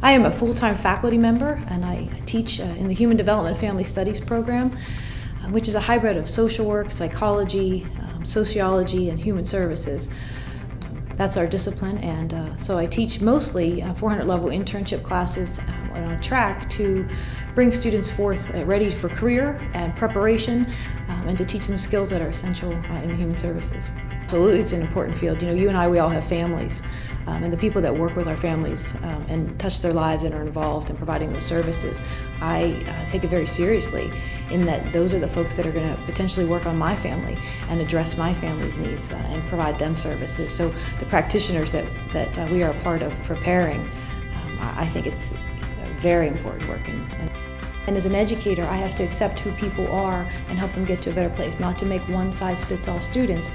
I am a full-time faculty member, and I teach in the Human Development and Family Studies program, which is a hybrid of social work, psychology, sociology, and human services. That's our discipline, and so I teach mostly 400-level internship classes on track to bring students forth ready for career and preparation, and to teach them skills that are essential in the human services. Absolutely, it's an important field. You know, you and I, we all have families, and the people that work with our families and touch their lives and are involved in providing those services, I take it very seriously in that those are the folks that are going to potentially work on my family and address my family's needs and provide them services. So the practitioners that we are a part of preparing, I think it's very important work. And as an educator, I have to accept who people are and help them get to a better place, not to make one-size-fits-all students,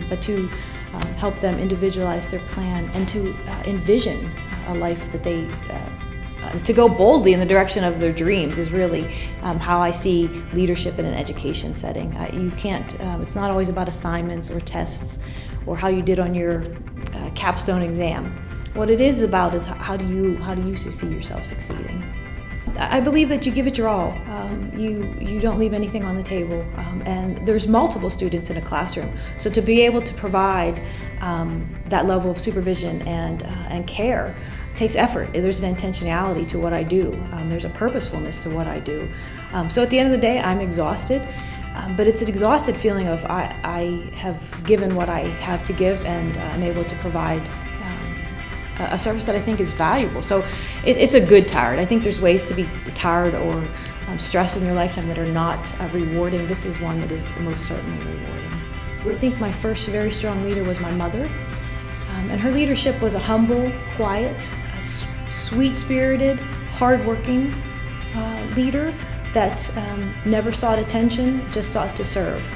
but to help them individualize their plan and to envision a life that they, to go boldly in the direction of their dreams is really how I see leadership in an education setting. You can't, it's not always about assignments or tests or how you did on your capstone exam. What it is about is how do you see yourself succeeding. I believe that you give it your all. You don't leave anything on the table, and there's multiple students in a classroom. So to be able to provide that level of supervision and care takes effort. There's an intentionality to what I do. There's a purposefulness to what I do. So at the end of the day, I'm exhausted, but it's an exhausted feeling of I have given what I have to give, and I'm able to provide a service that I think is valuable. So it's a good tired. I think there's ways to be tired or stressed in your lifetime that are not rewarding. This is one that is most certainly rewarding. I think my first very strong leader was my mother, and her leadership was a humble, quiet, sweet-spirited, hardworking leader that never sought attention, just sought to serve.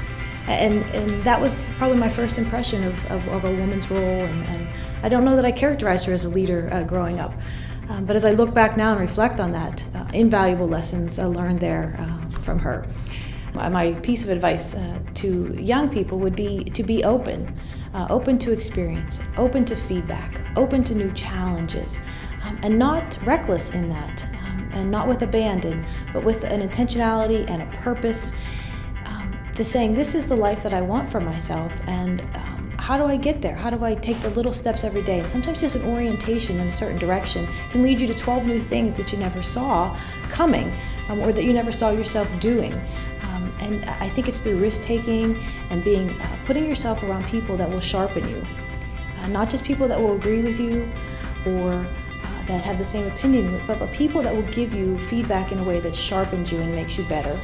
And that was probably my first impression of a woman's role, and I don't know that I characterized her as a leader growing up. But as I look back now and reflect on that, invaluable lessons I learned there from her. My piece of advice to young people would be to be open, open to experience, open to feedback, open to new challenges, and not reckless in that, and not with abandon, but with an intentionality and a purpose. To saying, this is the life that I want for myself, and how do I get there? How do I take the little steps every day? And sometimes just an orientation in a certain direction can lead you to 12 new things that you never saw coming, or that you never saw yourself doing. And I think it's through risk-taking and putting yourself around people that will sharpen you. Not just people that will agree with you or that have the same opinion, but people that will give you feedback in a way that sharpens you and makes you better.